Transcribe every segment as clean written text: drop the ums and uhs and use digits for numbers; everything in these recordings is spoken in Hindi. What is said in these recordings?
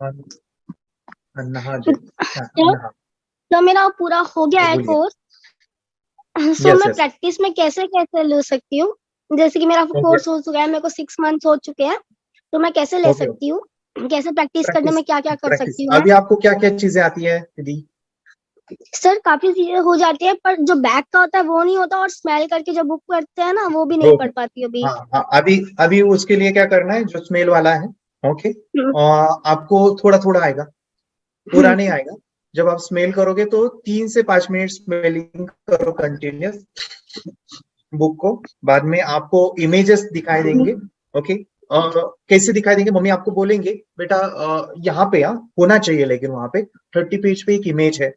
अन- अन्हा जी, सर, अन्हा। तो मेरा पूरा हो गया है बोलिए। कोर्स। सो यस मैं यस। प्रैक्टिस में कैसे कैसे ले सकती हूँ? जैसे कि मेरा ओके कोर्स हो चुका है, मेरे को 6 मंथ्स हो चुके हैं, तो मैं कैसे ले ओके। सकती हूँ? कैसे प्रैक्टिस करने प्रैक्टिस में क्या क्या कर प्रैक्टिस सकती हूँ मैं? अभी आपको क्या क्या चीजें आती है दीदी? सर काफी चीजें हो जाती है, पर जो बैक का होता है वो नहीं होता, और स्मेल करके जो बुक पढ़ते हैं ना, वो भी नहीं ओके। पढ़ पाती अभी। हाँ हाँ, अभी अभी उसके लिए क्या करना है, जो स्मेल वाला है। ओके। हम्म, आपको थोड़ा थोड़ा आएगा, पूरा हम्म, नहीं आएगा। जब आप स्मेल करोगे तो 3 से 5 मिनट स्मेलिंग करो कंटिन्यूस बुक को। बाद में आपको इमेजेस दिखाई देंगे। ओके। कैसे दिखाई देंगे, मम्मी आपको बोलेंगे बेटा यहाँ पे होना चाहिए, लेकिन वहां पे 30 पेज पे एक इमेज है।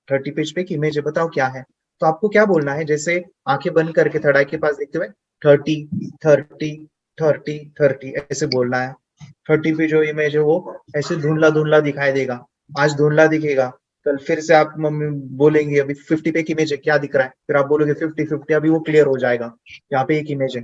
30 पेज पे एक इमेज है, बताओ क्या है। तो आपको क्या बोलना है, जैसे आंखें बंद करके थर्ड आई के पास देखते हुए 30 30 30 30 ऐसे बोलना है। 30 पे जो इमेज है वो ऐसे धुंधला धुंधला दिखाई देगा। आज धुंधला दिखेगा, कल फिर से आप मम्मी बोलेंगे अभी 50 पे एक इमेज है, क्या दिख रहा है, फिर आप बोलोगे 50 50, अभी वो क्लियर हो जाएगा, यहाँ पे एक इमेज है।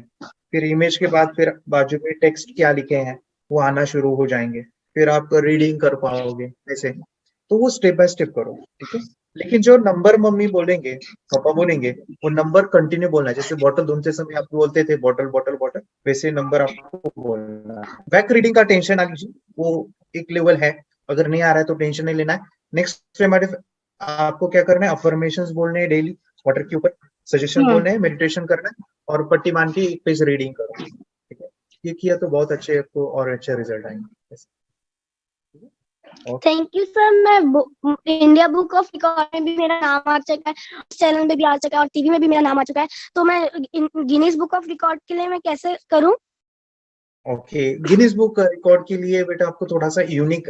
फिर इमेज के बाद फिर बाजू में टेक्स्ट क्या लिखे हैं वो आना शुरू हो जाएंगे। फिर आप रीडिंग कर पाओगे ऐसे। तो वो स्टेप बाय स्टेप करो, ठीक है। लेकिन जो नंबर मम्मी बोलेंगे, पापा बोलेंगे, वो नंबर कंटिन्यू बोलना है। जैसे बॉटल धुलते समय आप बोलते थे बॉटल बॉटल बॉटल, वैसे नंबर आपको बोलना है। बैक रीडिंग का टेंशन ना लीजिए, वो एक लेवल है। अगर नहीं आ रहा है तो टेंशन नहीं लेना है। नेक्स्ट हमारे आपको क्या करना है, अफर्मेशन बोलने हैं डेली वाटर के ऊपर, सजेशन हम्म। बोलने हैं, मेडिटेशन करना है, और पट्टी मान के एक पेज रीडिंग करो, ठीक है। ये किया तो बहुत अच्छे आपको और अच्छे रिजल्ट आएंगे। ओके। Thank you sir. मैं इंडिया बुक ऑफ रिकॉर्ड में भी मेरा नाम आ चुका है, चैनल में भी आ चुका है, और टीवी में भी मेरा नाम आ चुका है। तो मैं गिनीज बुक ऑफ रिकॉर्ड के लिए मैं कैसे करूं? ओके, गिनीज बुक रिकॉर्ड के लिए बेटा आपको थोड़ा सा यूनिक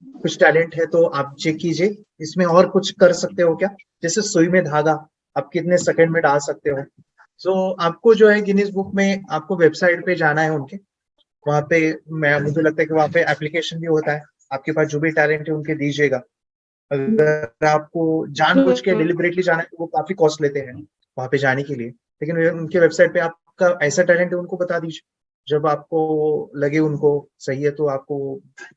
कुछ टैलेंट है तो आप चेक कीजिए। इसमें और कुछ कर सकते हो क्या, जैसे सुई में धागा आप कितने सेकंड में डाल सकते हो। सो आपको जो है गिनीज बुक में आपको वेबसाइट पे जाना है उनके, वहां पे मैं मुझे लगता है कि वहां पे एप्लीकेशन भी होता है। आपके पास जो भी टैलेंट है उनके दीजिएगा। अगर आपको जानबूझ के हम्म। डिलिबरेटली जाना है तो वो काफी कॉस्ट लेते हैं वहां पे जाने के लिए। लेकिन उनके वेबसाइट पे आपका ऐसा टैलेंट है उनको बता दीजिए। जब आपको लगे उनको सही है तो आपको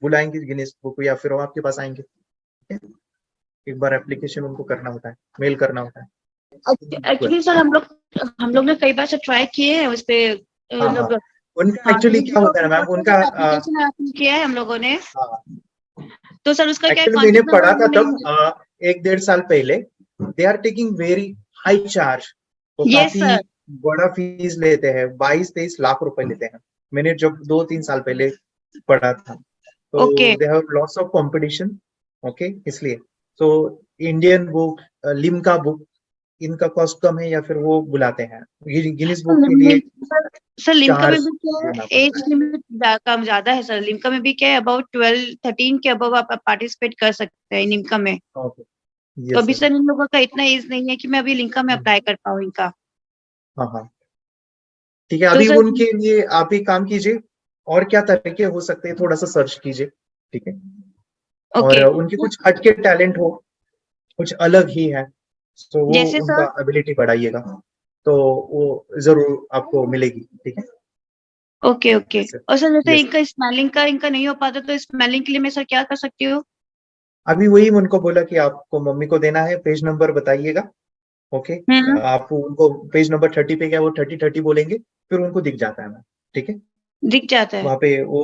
बुलाएंगे गिनीज बुक, या फिर वो आपके पास आएंगे, ठीक है? एक बार एप्लीकेशन उनको करना होता है, मेल करना होता है। Well, एक्चुअली सर हम लोग ने कई बार से ट्राई किए हैं उस पे हाँ हाँ। लोग। उनका हाँ, एक्चुअली क्या होता है ना मैम, उनका एप्लीकेशन किया है हम लोगों ने, हाँ, तो सर उसका क्या एक्चुअली मैंने कॉन्सेप्ट पढ़ा था तब नहीं। 1 1.5 साल पहले। They are taking very high charge. वो यस काफी सर। बड़ा फीस लेते हैं, 22 23 लाख रुपए लेते हैं। मैंने जब 2 3 साल पहले पढ़ा था, तो okay they have lots of competition. Okay, इसलिए तो इंडियन बुक, लिम्का बुक, इनका कॉस्ट कम है, या फिर वो बुलाते हैं गिनीज बुक के लिए सर लिम्का में चार्ज भी क्या देना एज पड़ता है। लिमिट कम ज्यादा है सर। लिम्का में भी क्या है, अबाउट 12 13 के अबव आप पार्टिसिपेट कर सकते हैं लिम्का में। ओके। तो यस अभी सर। सर इन लोगों का इतना एज नहीं है कि मैं अभी लिम्का में अप्लाई कर पाऊँ इनका। हाँ हाँ, ठीक है। तो अभी सर उनके लिए आप एक काम कीजिए, और क्या तरीके हो सकते हैं थोड़ा सा सर्च कीजिए, ठीक है। और ओके। उनके कुछ हटके टैलेंट हो, कुछ अलग ही है, तो वो जैसे उनका सर एबिलिटी बढ़ाइएगा, तो वो जरूर आपको मिलेगी, ठीक है। Okay okay. यस और सर जैसे यस। इनका स्मेलिंग का इनका नहीं हो पाता, तो स्मेलिंग के लिए मैं सर क्या कर सकती हूँ? अभी वही उनको बोला कि आपको मम्मी को देना है, पेज नंबर बताइएगा। ओके। हम्म। आप उनको पेज नंबर 30 पे क्या वो 30 30 बोलेंगे, फिर उनको दिख जाता है मैम, ठीक है। दिख जाता है। वहां पे वो,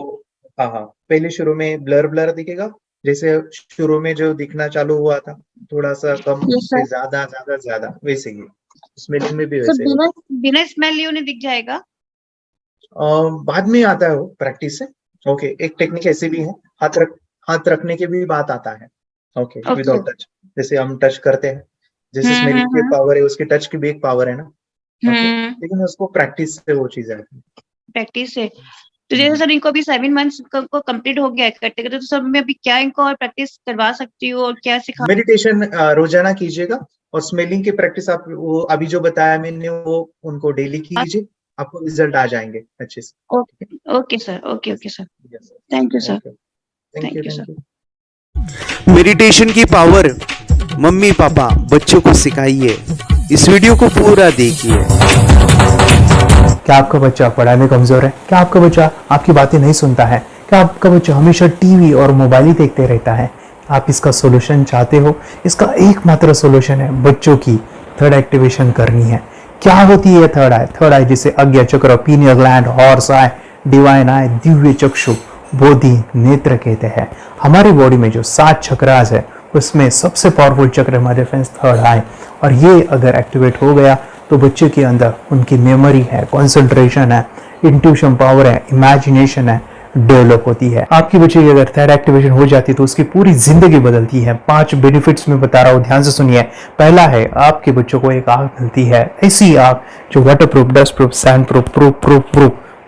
हाँ हाँ, पहले शुरू में ब्लर ब्लर दिखेगा, जैसे शुरू में जो दिखना चालू हुआ था, थोड़ा सा कम यस सर। फिर ज्यादा ज्यादा ज्यादा, वैसे ही स्मेलिंग में भी सर वैसे ही बिना होता बिना स्मेल लिए उन्हें दिख जाएगा? है। बाद में आता है वो प्रैक्टिस से। ओके, एक टेक्निक ऐसी भी है, हाथ रखने के भी बात आता है। Okay, okay. विदाउट टच, जैसे हम टच करते हैं, जैसे स्मेलिंग की हम्म। पावर है उसकी टच की भी एक पावर है ना। ओके, हम्म। लेकिन उसको प्रैक्टिस से वो चीज आती प्रैक्टिस से। तो जैसे है। सर इनको अभी 7 मंथ्स को कंप्लीट हो गया है करते करते, तो सर मैं अभी क्या इनको और प्रैक्टिस करवा सकती हूँ और क्या सिखा? मेडिटेशन रोजाना कीजिएगा, और स्मेलिंग की प्रैक्टिस आप वो अभी जो बताया मैंने वो उनको डेली कीजिए, आपको रिजल्ट आ जाएंगे अच्छे से। Okay okay sir. Okay okay sir. Yes thank you sir. Okay, thank you thank you sir. Thank you. Meditation की पावर मम्मी पापा बच्चों को सिखाइए। इस वीडियो को पूरा देखिए। क्या आपका बच्चा पढ़ाई में कमजोर है? क्या आपका बच्चा आपकी बातें नहीं सुनता है? क्या आपका बच्चा हमेशा टीवी और मोबाइल ही देखते रहता है? आप इसका सोल्यूशन चाहते हो? इसका एकमात्र सोल्यूशन है बच्चों की थर्ड एक्टिवेशन करनी है। क्या होती है थर्ड आई? थर्ड आई जिसे Ajna chakra, pineal gland, horse eye, divine eye, दिव्य चक्षु, बोधि नेत्र कहते हैं। हमारी बॉडी में जो 7 चक्रास है उसमें सबसे पावरफुल चक्र हमारे फ्रेंड्स थर्ड आई, और ये अगर एक्टिवेट हो गया तो बच्चे के अंदर उनकी मेमोरी है, कंसंट्रेशन है, इंट्यूशन पावर है, इमेजिनेशन है, डेवलप होती है। आपकी बच्चे की अगर थर्ड एक्टिवेशन हो जाती है तो उसकी पूरी जिंदगी बदलती है। 5 बेनिफिट्स में बता रहा हूँ, ध्यान से सुनिए। पहला है, आपके बच्चों को एक आंख मिलती है, ऐसी आंख जो water proof, dust proof, sand proof,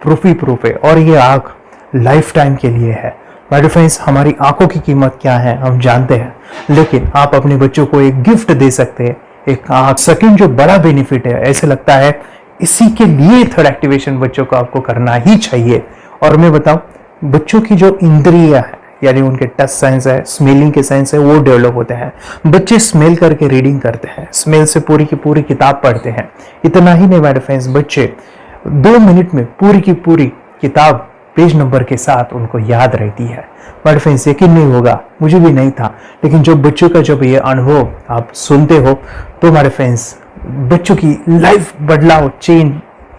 proof ही प्रूफ है, और ये आंख लाइफ टाइम के लिए है। माय डियर फ्रेंड्स, हमारी आंखों की कीमत क्या है हम जानते हैं, लेकिन आप अपने बच्चों को एक गिफ्ट दे सकते हैं, एक आंख। सेकंड जो बड़ा बेनिफिट है, ऐसे लगता है इसी के लिए थर्ड एक्टिवेशन बच्चों को आपको करना ही चाहिए। और मैं बताऊं, बच्चों की जो इंद्रियां है, यानी उनके टच सेंस है, स्मेलिंग के सेंस है, वो डेवलप होते हैं। बच्चे स्मेल करके रीडिंग करते हैं, स्मेल से पूरी की पूरी किताब पढ़ते हैं। इतना ही नहीं माय डियर फ्रेंड्स, बच्चे 2 मिनट में पूरी की पूरी किताब पेज नंबर के साथ उनको याद रहती है। बट फ्रेंड्स, यकीन नहीं होगा, मुझे भी नहीं था, लेकिन जब बच्चों का जब ये अनुभव आप सुनते हो तो हमारे फ्रेंड्स बच्चों की लाइफ बदलाव चेंज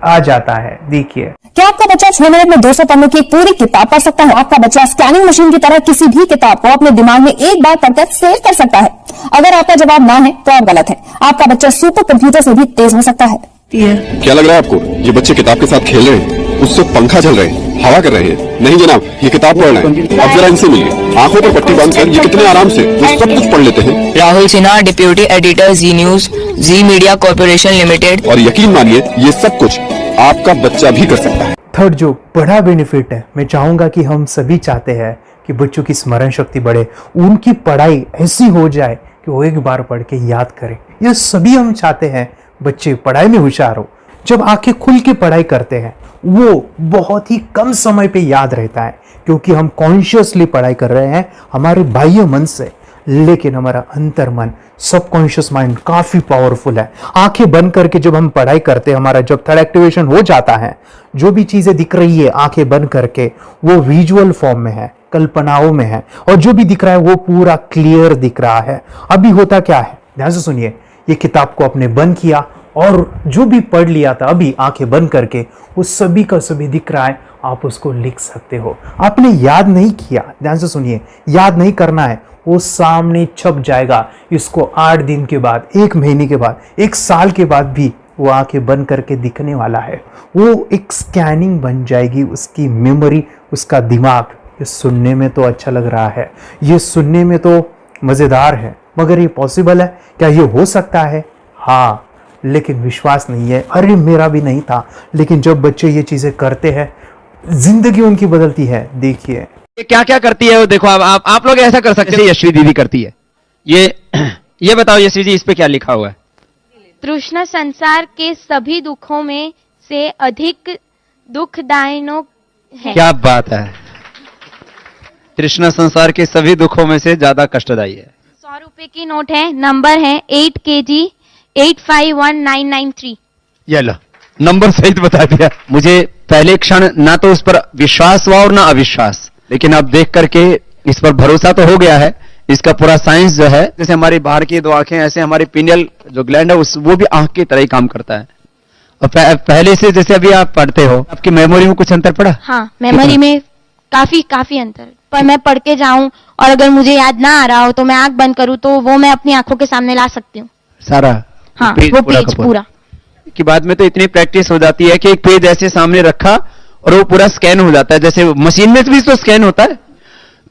आ जाता है। देखिए, क्या आपका बच्चा 6 मिनट में 200 पन्नों की एक पूरी किताब पढ़ सकता है? आपका बच्चा स्कैनिंग मशीन की तरह किसी भी किताब को अपने दिमाग में एक बार पढ़कर सेव कर सकता है। अगर आपका जवाब ना है तो आप गलत है। आपका बच्चा सुपर कंप्यूटर से भी तेज हो सकता है। क्या लग रहा है आपको? ये बच्चे किताब के साथ खेल रहे हैं, उससे पंखा चल रहे हैं, हवा कर रहे हैं? नहीं जनाब, ये किताब पढ़ रहे हैं। अब जरा इनसे मिलिए, आंखों पर पट्टी बांधकर ये कितने आराम से वो सब कुछ पढ़ लेते हैं। राहुल सिन्हा, डिप्यूटी एडिटर, जी न्यूज, जी मीडिया कॉर्पोरेशन लिमिटेड। और यकीन मानिए, ये सब कुछ आपका बच्चा भी कर सकता है। थर्ड जो बड़ा बेनिफिट है, मैं चाहूंगा कि हम सभी चाहते हैं कि बच्चों की स्मरण शक्ति बढ़े, उनकी पढ़ाई ऐसी हो जाए कि वो एक बार पढ़ के याद करें। ये सभी हम चाहते हैं, बच्चे पढ़ाई में होशियार हो। जब आंखें खुल के पढ़ाई करते हैं वो बहुत ही कम समय पे याद रहता है, क्योंकि हम कॉन्शियसली पढ़ाई कर रहे हैं हमारे बाह्य मन से, लेकिन हमारा अंतर मन, सबकॉन्शियस माइंड काफी पावरफुल है। आंखें बंद करके जब हम पढ़ाई करते हैं, हमारा जब थर्ड एक्टिवेशन हो जाता है, जो भी चीजें दिख रही है आंखें बंद करके, वो विजुअल फॉर्म में है, कल्पनाओं में है, और जो भी दिख रहा है वो पूरा क्लियर दिख रहा है। अभी होता क्या है, ध्यान से सुनिए। ये किताब को आपने बंद किया और जो भी पढ़ लिया था अभी आंखें बंद करके, वो सभी का सभी दिख रहा है, आप उसको लिख सकते हो। आपने याद नहीं किया, ध्यान से सुनिए, याद नहीं करना है, वो सामने छप जाएगा। इसको 8 दिन के बाद, 1 महीने के बाद, 1 साल के बाद भी वो आंखें बंद करके दिखने वाला है। वो एक स्कैनिंग बन जाएगी, उसकी मेमोरी, उसका दिमाग। ये सुनने में तो अच्छा लग रहा है, ये सुनने में तो मजेदार है, मगर ये पॉसिबल है क्या? ये हो सकता है, हाँ, लेकिन विश्वास नहीं है। अरे मेरा भी नहीं था, लेकिन जब बच्चे ये चीजें करते हैं जिंदगी उनकी बदलती है। देखिए क्या क्या करती है वो, देखो आप लोग ऐसा कर सकते हैं, यशवी दीदी करती है। ये बताओ यशवी जी, इस पे क्या लिखा हुआ है? तृष्णा संसार के सभी दुखों में से अधिक दुखदायिनो है। क्या बात है, तृष्णा संसार के सभी दुखों में से ज्यादा कष्टदायी है। 100 रुपए की नोट है, नंबर है 8 kg 851993। ये लो, नंबर सहित बता दिया। मुझे पहले क्षण ना तो उस पर विश्वास हुआ और ना अविश्वास, लेकिन अब देख करके इस पर भरोसा तो हो गया है। इसका पूरा साइंस जो है, जैसे हमारी बाहर की 2 आंखें, ऐसे हमारी पिनियल जो ग्लैंड है वो भी आंख की तरह ही काम करता है। और पहले से जैसे अभी आप पढ़ते हो, आपकी मेमोरी में कुछ अंतर पड़ा? हाँ, मेमोरी में काफी अंतर। पर मैं पढ़ के जाऊं और अगर मुझे याद ना आ रहा हो तो मैं आंख बंद करूं तो वो मैं अपनी आंखों के सामने ला सकती हूँ सारा। हाँ, वो पेज पूरा की बाद में तो इतनी प्रैक्टिस हो जाती है कि एक पेज ऐसे सामने रखा और वो पूरा स्कैन हो जाता है, जैसे मशीन में भी तो स्कैन होता है।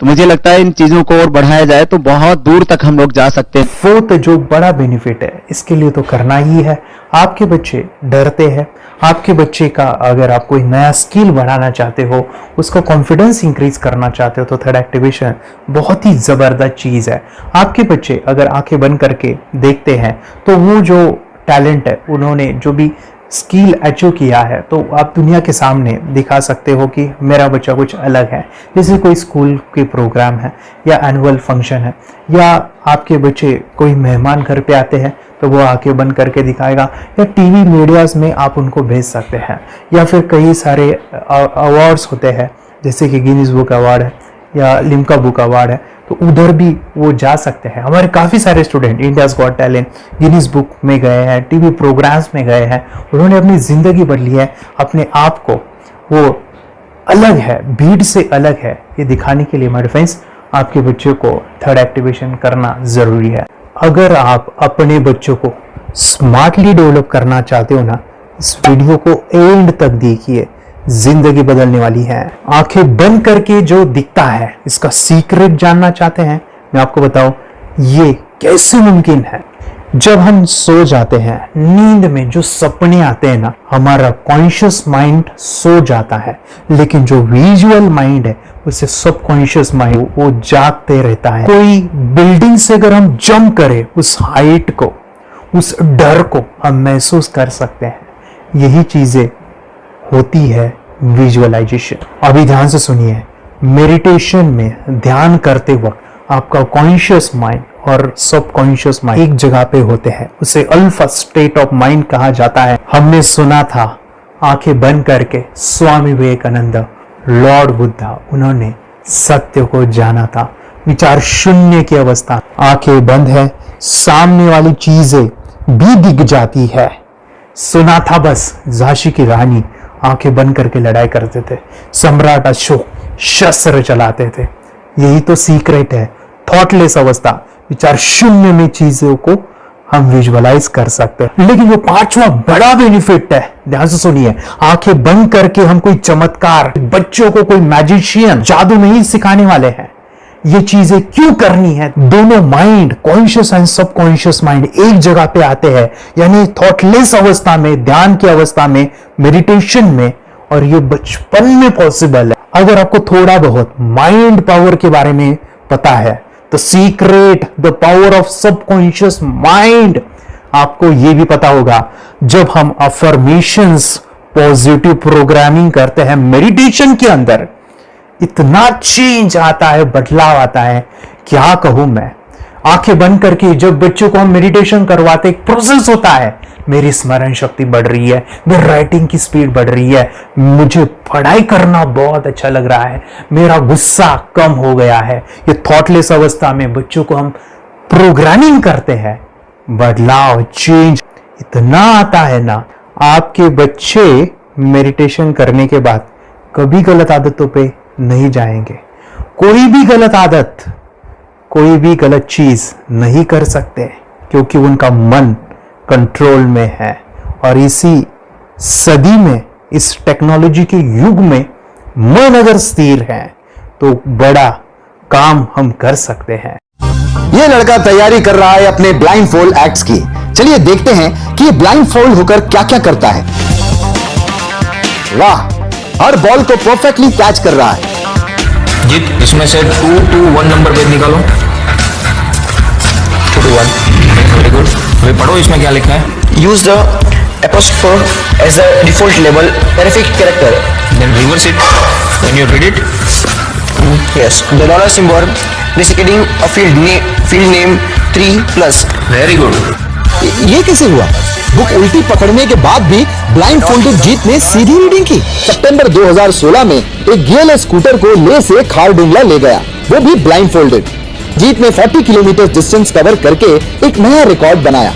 तो मुझे लगता है इन चीजों को और बढ़ाया जाए तो बहुत दूर तक हम लोग जा सकते हैं। फोर्थ जो बड़ा बेनिफिट है, इसके लिए तो करना ही है। आपके बच्चे डरते हैं, आपके बच्चे का अगर आप कोई नया स्किल बढ़ाना चाहते हो, उसका कॉन्फिडेंस इंक्रीज करना चाहते हो, तो थर्ड एक्टिवेशन बहुत ही जबरदस्त चीज है। आपके बच्चे अगर आंखें बंद करके देखते हैं तो वो जो टैलेंट है, उन्होंने जो भी स्किल अचीव किया है, तो आप दुनिया के सामने दिखा सकते हो कि मेरा बच्चा कुछ अलग है। जैसे कोई स्कूल के प्रोग्राम है या एनुअल फंक्शन है, या आपके बच्चे कोई मेहमान घर पे आते हैं तो वो आंखें बंद करके दिखाएगा, या टीवी मीडियाज में आप उनको भेज सकते हैं, या फिर कई सारे अवार्ड्स होते हैं जैसे कि गिनीज बुक अवार्ड है या लिम्का बुक अवार्ड है, तो उधर भी वो जा सकते हैं। हमारे काफ़ी सारे student India's got talent, Guinness book में गए हैं, टीवी प्रोग्राम्स में गए हैं, उन्होंने अपनी ज़िंदगी बदली है, अपने आप को वो अलग है, भीड़ से अलग है, ये दिखाने के लिए मेरे फ्रेंड्स आपके बच्चों को थर्ड एक्टिवेशन करना ज़रूरी है। अगर आप अपने बच्चों को स्मार्टली डेवलप करना चाहते हो ना, इस वीडियो को एंड तक देखिए, जिंदगी बदलने वाली है। आंखें बंद करके जो दिखता है, इसका सीक्रेट जानना चाहते हैं, मैं आपको बताऊं ये कैसे मुमकिन है। जब हम सो जाते हैं, नींद में जो सपने आते हैं ना, हमारा कॉन्शियस माइंड सो जाता है, लेकिन जो विजुअल माइंड है उसे सब कॉन्शियस माइंड वो जागते रहता है। कोई बिल्डिंग से अगर हम जंप करें, उस हाइट को, उस डर को हम महसूस कर सकते हैं। यही चीजें होती है विजुअलाइजेशन। अभी ध्यान से सुनिए, मेडिटेशन में ध्यान करते वक्त आपका कॉन्शियस माइंड और सब कॉन्शियस माइंड एक जगह पे होते हैं, उसे अल्फा स्टेट ऑफ माइंड कहा जाता है। हमने सुना था आंखें बंद करके स्वामी विवेकानंद, लॉर्ड बुद्धा, उन्होंने सत्य को जाना था। विचार शून्य की अवस्था, आंखें बंद है, सामने वाली चीजें भी दिख जाती है। सुना था बस, झांसी की रानी आंखें बंद करके लड़ाई करते थे, सम्राट अशोक शस्त्र चलाते थे। यही तो सीक्रेट है, थॉटलेस अवस्था, विचार शून्य में चीजों को हम विजुअलाइज कर सकते हैं। लेकिन जो पांचवा बड़ा बेनिफिट है, ध्यान से सुनिए, आंखें बंद करके हम कोई चमत्कार, बच्चों को कोई मैजिशियन जादू नहीं सिखाने वाले हैं। ये चीजें क्यों करनी है? दोनों माइंड, कॉन्शियस एंड सब कॉन्शियस माइंड एक जगह पे आते हैं, यानी थॉटलेस अवस्था में, ध्यान की अवस्था में, मेडिटेशन में, और ये बचपन में पॉसिबल है। अगर आपको थोड़ा बहुत माइंड पावर के बारे में पता है, the secret, the power of subconscious mind, आपको ये भी पता होगा, जब हम अफर्मेशंस, पॉजिटिव प्रोग्रामिंग करते हैं मेडिटेशन के अंदर, इतना चेंज आता है, बदलाव आता है, क्या कहूं मैं। आंखें बंद करके जब बच्चों को हम मेडिटेशन करवाते, एक प्रोसेस होता है, मेरी स्मरण शक्ति बढ़ रही है, मेरी राइटिंग की स्पीड बढ़ रही है, मुझे पढ़ाई करना बहुत अच्छा लग रहा है, मेरा गुस्सा कम हो गया है। ये थॉटलेस अवस्था में बच्चों को हम प्रोग्रामिंग करते हैं, बदलाव, चेंज इतना आता है ना। आपके बच्चे मेडिटेशन करने के बाद कभी गलत आदतों पे नहीं जाएंगे। कोई भी गलत आदत, कोई भी गलत चीज नहीं कर सकते, क्योंकि उनका मन कंट्रोल में है। और इसी सदी में, इस टेक्नोलॉजी के युग में, मन अगर स्थिर है तो बड़ा काम हम कर सकते हैं। ये लड़का तैयारी कर रहा है अपने ब्लाइंड फोल्ड एक्ट्स की। चलिए देखते हैं कि ये ब्लाइंड फोल्ड होकर क्या क्या करता है। वाह, हर बॉल को परफेक्टली कैच कर रहा है। जीत, इसमें से 2 to 1 नंबर भेद निकालो। 2 to 1, वेरी गुड। अभी पढ़ो इसमें क्या लिखा है। Use the apostrophe as the default label perfect character. Then reverse it when you read it. Yes, the dollar symbol indicating a field name 3+. Very good. ये कैसे हुआ? बुक उल्टी पकड़ने के बाद भी ब्लाइंड फोल्डेड जीत ने सीधी रीडिंग की। सितंबर 2016 में एक गियर स्कूटर को ले से खारडुंगला ले गया, वो भी ब्लाइंड फोल्डेड। जीत ने 40 किलोमीटर डिस्टेंस कवर करके एक नया रिकॉर्ड बनाया।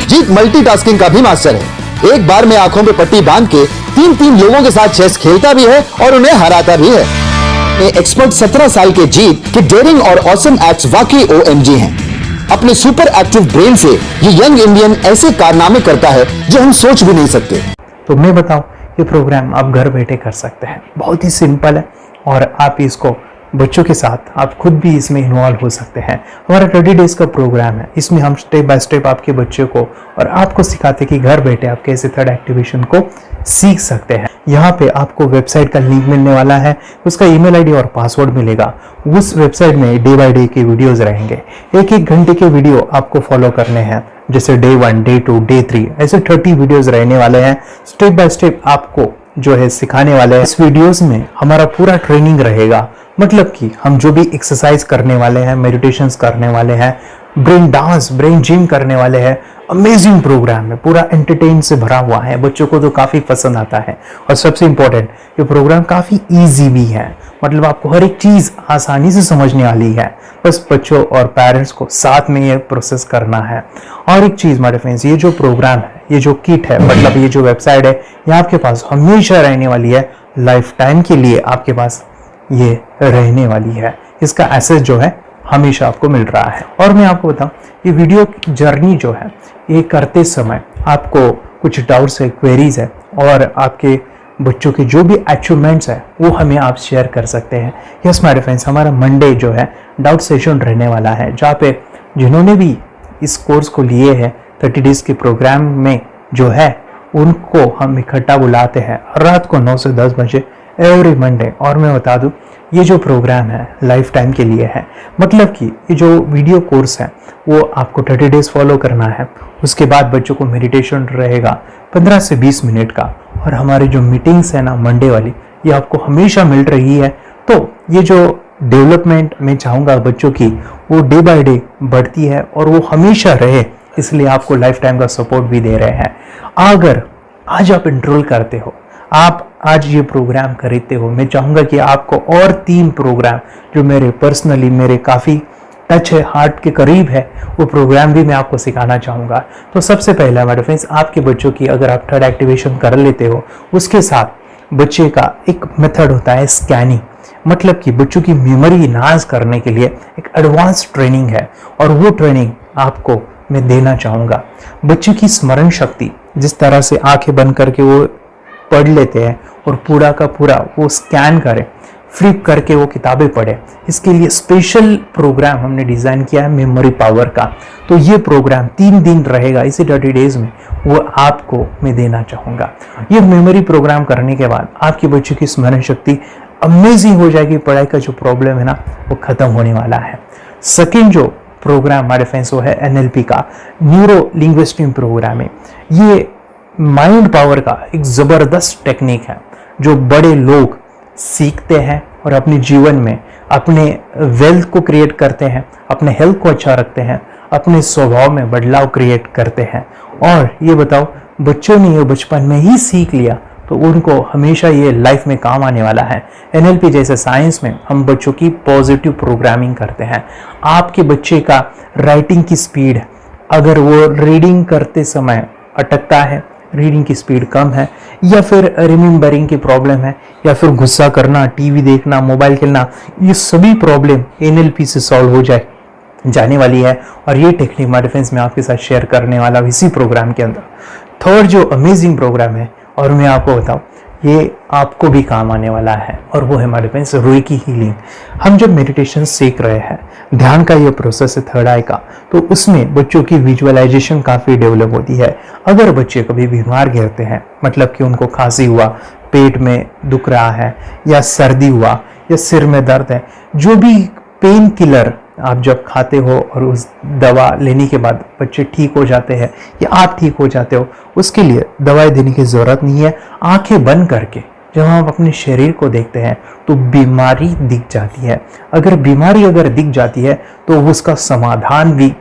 जीत मल्टीटास्किंग का भी मास्टर है। एक बार में आंखों पे पट्टी बांध के 3 लोगों के साथ चेस खेलता भी है और उन्हें हराता भी है। एक्सपर्ट 17 साल के जीत के डेयरिंग और ऑसम एक्ट्स वाकई OMG हैं। अपने सुपर एक्टिव ब्रेन से ये यंग इंडियन ऐसे कारनामे करता है जो हम सोच भी नहीं सकते। तो मैं बताऊं, ये प्रोग्राम आप घर बैठे कर सकते हैं, बहुत ही सिंपल है, और आप इसको बच्चों के साथ आप खुद भी इसमें इन्वॉल्व हो सकते हैं। हमारा 30 डेज का प्रोग्राम है, इसमें हम स्टेप बाय स्टेप आपके बच्चे को और आपको सिखाते कि घर बैठे आप कैसे थर्ड एक्टिवेशन को सीख सकते हैं। यहाँ पे आपको वेबसाइट का लिंक मिलने वाला है, उसका ईमेल आईडी और पासवर्ड मिलेगा। उस वेबसाइट में डे बाय डे के वीडियोस रहेंगे, 1-1 घंटे के वीडियो आपको फॉलो करने हैं, जैसे डे 1, डे 2, डे 3, ऐसे 30 वीडियोस रहने वाले हैं। स्टेप बाय स्टेप आपको जो है सिखाने वाले हैं। इस वीडियोस में हमारा पूरा ट्रेनिंग रहेगा, मतलब कि हम जो भी एक्सरसाइज करने वाले हैं, मेडिटेशंस करने वाले हैं, ब्रेन डांस, ब्रेन जिम करने वाले हैं। अमेजिंग प्रोग्राम है, पूरा एंटरटेन से भरा हुआ है, बच्चों को तो काफ़ी पसंद आता है। और सबसे इम्पोर्टेंट, ये प्रोग्राम काफ़ी ईजी भी है, मतलब आपको हर एक चीज़ आसानी से समझने वाली है। बस बच्चों और पेरेंट्स को साथ में ये प्रोसेस करना है। और एक चीज़ मेरे फ्रेंड्स, ये जो प्रोग्राम है, ये जो किट है, मतलब ये जो वेबसाइट है, ये आपके पास हमेशा रहने वाली है, लाइफ टाइम के लिए आपके पास ये रहने वाली है। इसका एक्सेस जो है हमेशा आपको मिल रहा है। और मैं आपको बताऊं, ये वीडियो जर्नी जो है, ये करते समय आपको कुछ डाउट्स है, क्वेरीज है, और आपके बच्चों के जो भी अचीवमेंट्स है वो हमें आप शेयर कर सकते हैं। यस माय फ्रेंड्स, हमारा मंडे जो है डाउट सेशन रहने वाला है, जहाँ पे जिन्होंने भी इस कोर्स को लिए हैं 30 डेज के प्रोग्राम में जो है, उनको हम इकट्ठा बुलाते हैं रात को 9 से 10 बजे एवरी मंडे। और मैं बता दूं, ये जो प्रोग्राम है लाइफ टाइम के लिए है, मतलब कि ये जो वीडियो कोर्स है वो आपको 30 डेज फॉलो करना है। उसके बाद बच्चों को मेडिटेशन रहेगा 15 से 20 मिनट का, और हमारी जो मीटिंग्स है ना मंडे वाली, ये आपको हमेशा मिल रही है। तो ये जो डेवलपमेंट मैं चाहूँगा बच्चों की, वो डे बाय डे बढ़ती है और वो हमेशा रहे, इसलिए आपको लाइफ टाइम का सपोर्ट भी दे रहे हैं। अगर आज आप एनरोल करते हो, आप आज ये प्रोग्राम खरीदते हो, मैं चाहूँगा कि आपको और 3 प्रोग्राम जो मेरे पर्सनली मेरे काफ़ी टच है, हार्ट के करीब है, वो प्रोग्राम भी मैं आपको सिखाना चाहूँगा। तो सबसे पहला मेरे फ्रेंड्स, आपके बच्चों की अगर आप थर्ड एक्टिवेशन कर लेते हो, उसके साथ बच्चे का एक मेथड होता है स्कैनिंग, मतलब कि बच्चों की मेमोरी इनहांस करने के लिए एक एडवांस ट्रेनिंग है, और वो ट्रेनिंग आपको मैं देना चाहूँगा। बच्चों की स्मरण शक्ति, जिस तरह से आंखें बंद करके वो पढ़ लेते हैं और पूरा का पूरा वो स्कैन करें, फ्लिप करके वो किताबें पढ़े, इसके लिए स्पेशल प्रोग्राम हमने डिज़ाइन किया है मेमोरी पावर का। तो ये प्रोग्राम 3 दिन रहेगा, इसी 30 डेज में वो आपको मैं देना चाहूँगा। ये मेमोरी प्रोग्राम करने के बाद आपके बच्चों की स्मरण शक्ति अमेजिंग हो जाएगी, पढ़ाई का जो प्रॉब्लम है ना वो ख़त्म होने वाला है। सेकेंड जो प्रोग्राम हमारे फ्रेंड्स वो है NLP का, न्यूरो लिंग्विस्टिक प्रोग्राम है। ये माइंड पावर का एक ज़बरदस्त टेक्निक है जो बड़े लोग सीखते हैं और अपने जीवन में अपने वेल्थ को क्रिएट करते हैं, अपने हेल्थ को अच्छा रखते हैं, अपने स्वभाव में बदलाव क्रिएट करते हैं। और ये बताओ, बच्चों ने ये बचपन में ही सीख लिया तो उनको हमेशा ये लाइफ में काम आने वाला है। NLP जैसे साइंस में हम बच्चों की पॉजिटिव प्रोग्रामिंग करते हैं। आपके बच्चे का राइटिंग की स्पीड, अगर वो रीडिंग करते समय अटकता है, रीडिंग की स्पीड कम है, या फिर रिमेम्बरिंग की प्रॉब्लम है, या फिर गुस्सा करना, टीवी देखना, मोबाइल खेलना, ये सभी प्रॉब्लम NLP से सॉल्व हो जाने वाली है। और ये टेक्निक हमारे फ्रेंड्स मैं आपके साथ शेयर करने वाला हूं इसी प्रोग्राम के अंदर। थर्ड जो अमेजिंग प्रोग्राम है, और मैं आपको बताऊं, ये आपको भी काम आने वाला है, और वो है हमारे फ्रेंड्स रेकी हीलिंग। हम जब मेडिटेशन सीख रहे हैं, ध्यान का ये प्रोसेस है थर्ड आई का, तो उसमें बच्चों की विजुअलाइजेशन काफ़ी डेवलप होती है। अगर बच्चे कभी बीमार गिरते हैं, मतलब कि उनको खांसी हुआ, पेट में दुख रहा है, या सर्दी हुआ, या सिर में दर्द है, जो भी पेन किलर आप जब खाते हो और उस दवा लेने के बाद बच्चे ठीक हो जाते हैं या आप ठीक हो जाते हो, उसके लिए दवाई देने की ज़रूरत नहीं है। आंखें बंद करके जब हम अपने शरीर को देखते हैं तो बीमारी दिख जाती है। अगर बीमारी दिख जाती है तो उसका समाधान भी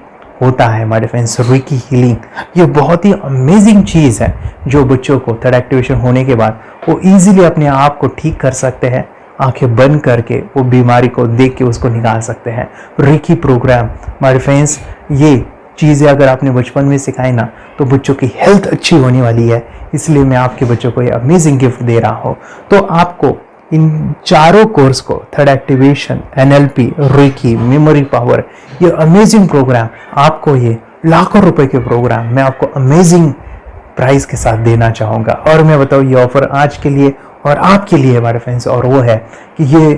होता है हमारे फ्रेंड्स। रेकी हीलिंग ये बहुत ही अमेजिंग चीज़ है जो बच्चों को थर्ड एक्टिवेशन होने के बाद वो ईजिली अपने आप को ठीक कर सकते हैं। आंखें बंद करके वो बीमारी को देख के उसको निकाल सकते हैं। रेकी प्रोग्राम हमारे फ्रेंड्स, ये चीज़ें अगर आपने बचपन में सिखाई ना तो बच्चों की हेल्थ अच्छी होने वाली है। इसलिए मैं आपके बच्चों को ये अमेजिंग गिफ्ट दे रहा हूँ। तो आपको इन चारों कोर्स को, third activation, NLP, reiki, memory power, ये अमेजिंग प्रोग्राम, आपको ये लाखों रुपए के प्रोग्राम मैं आपको अमेजिंग प्राइस के साथ देना चाहूँगा। और मैं बताऊँ ये ऑफर आज के लिए और आपके लिए हमारे फ्रेंड्स, और वो है कि ये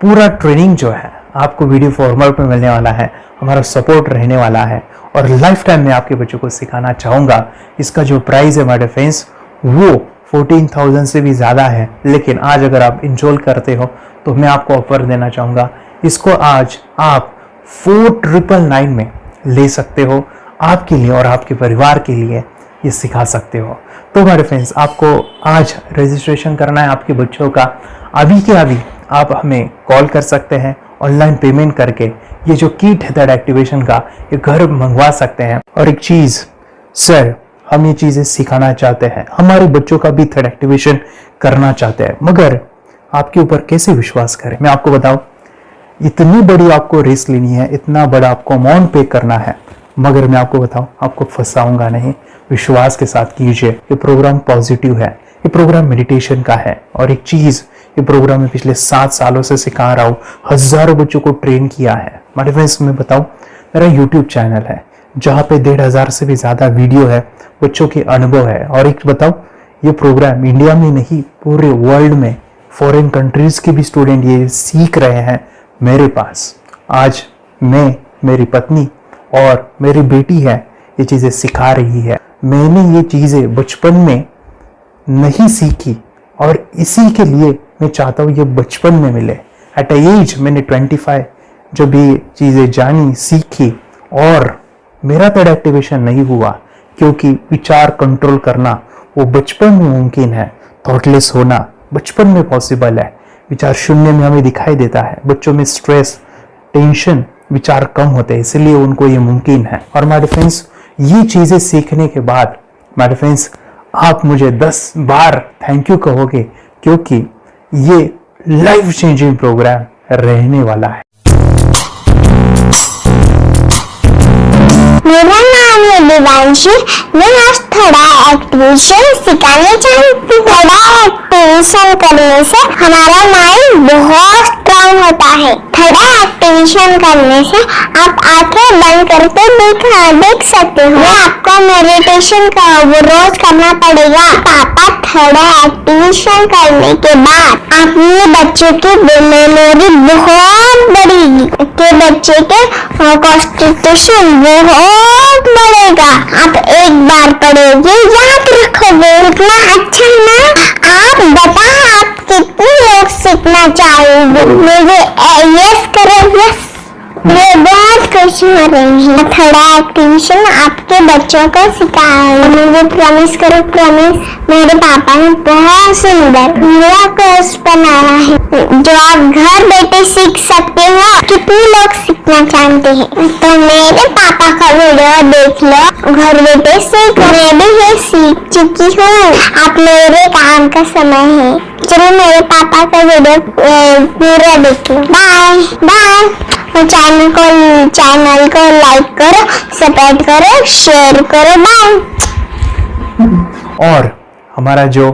पूरा ट्रेनिंग जो है आपको वीडियो फॉर्मेट में मिलने वाला है, हमारा सपोर्ट रहने वाला है, और लाइफ टाइम में आपके बच्चों को सिखाना चाहूँगा। इसका जो प्राइस है हमारे फ्रेंड्स वो 14,000 से भी ज़्यादा है, लेकिन आज अगर आप इंस्टॉल करते हो तो मैं आपको ऑफर देना चाहूँगा। इसको आज आप 4,999 में ले सकते हो, आपके लिए और आपके परिवार के लिए ये सिखा सकते हो। तो हमारे फ्रेंड्स, आपको आज रजिस्ट्रेशन करना है आपके बच्चों का। अभी के अभी आप हमें कॉल कर सकते हैं ऑनलाइन पेमेंट करके ये जो किट है थर्ड एक्टिवेशन का, ये घर मंगवा सकते हैं। और एक चीज सर, हम ये चीजें सिखाना चाहते हैं, हमारे बच्चों का भी थर्ड एक्टिवेशन करना चाहते हैं, मगर आपके ऊपर कैसे विश्वास करें? मैं आपको बताऊं, इतनी बड़ी आपको रिस्क लेनी है, इतना बड़ा आपको अमाउंट पे करना है, मगर मैं आपको बताऊं, आपको फंसाऊंगा नहीं। विश्वास के साथ कीजिए। ये प्रोग्राम पॉजिटिव है, ये प्रोग्राम मेडिटेशन का है। और एक चीज, ये प्रोग्राम में पिछले 7 सालों से सिखा रहा हूं, हजारों बच्चों को ट्रेन किया है। मेरे फ्रेंड्स, मैं बताऊं, मेरा यूट्यूब चैनल है जहां पे 1500 से भी ज्यादा वीडियो है, बच्चों के अनुभव है। और एक बताऊं, ये प्रोग्राम इंडिया में नहीं, पूरे वर्ल्ड में फॉरेन कंट्रीज के भी स्टूडेंट ये सीख रहे हैं मेरे पास। आज मैं, मेरी पत्नी और मेरी बेटी है, ये चीजें सिखा रही है। मैंने ये चीजें बचपन में नहीं सीखी और इसी के लिए मैं चाहता हूँ ये बचपन में मिले। एट एज मैंने 25 जब ये चीजें जानी, सीखी, और मेरा थर्ड एक्टिवेशन नहीं हुआ क्योंकि विचार कंट्रोल करना वो बचपन में मुमकिन है। थॉटलेस होना बचपन में पॉसिबल है। विचार शून्य में हमें दिखाई देता है। बच्चों में स्ट्रेस, टेंशन, विचार कम होते हैं, इसलिए उनको ये मुमकिन है। और माय फ्रेंड्स, ये चीजें सीखने के बाद माय फ्रेंड्स, आप मुझे 10 बार थैंक यू कहोगे, क्योंकि ये लाइफ चेंजिंग प्रोग्राम रहने वाला है। मेरा नाम है दिवांशी। मैं आज थोड़ा एक्टिवेशन सिखाने चाहती हूँ। थोड़ा एक्टिवेशन करने से हमारा माइंड बहुत स्ट्रांग होता है। थोड़ा एक्टिवेशन करने से आप आंखें बंद करके देख सकते हो। आपको मेडिटेशन का वो रोज करना पड़ेगा। पापा, थोड़ा एक्टिवेशन करने के बाद अपने बच्चों की मेमोरी बहुत बढ़ेगी, के बच्चे के कॉन्स्टिट्यूशन बहुत बढ़ेगा। आप एक बार पढ़ोगे, याद रखोगे, इतना अच्छा है ना। आप बताओ, आप कितने लोग सीखना चाहोगे? मुझे यस करो, यस। मैं बहुत खुश हो रही हूँ। थोड़ा एक्टिवेशन आपके बच्चों को सिखाऊंगा। मुझे प्रॉमिस करो, प्रॉमिस। मेरे पापा ने बहुत सुंदर मेरा कोर्स बनाया है जो आप घर बैठे सीख सकते हो। कितने लोग सीखना चाहते हैं तो मेरे पापा का वीडियो देख लो, घर बैठे सीख। मैं भी ये सीख चुकी हूँ। आप मेरे काम का समय है, चलो मेरे पापा का वीडियो पूरा देख लो। Bye bye. चैनल को लाइक करो, सब्सक्राइब करो, शेयर करो। बाय। और हमारा जो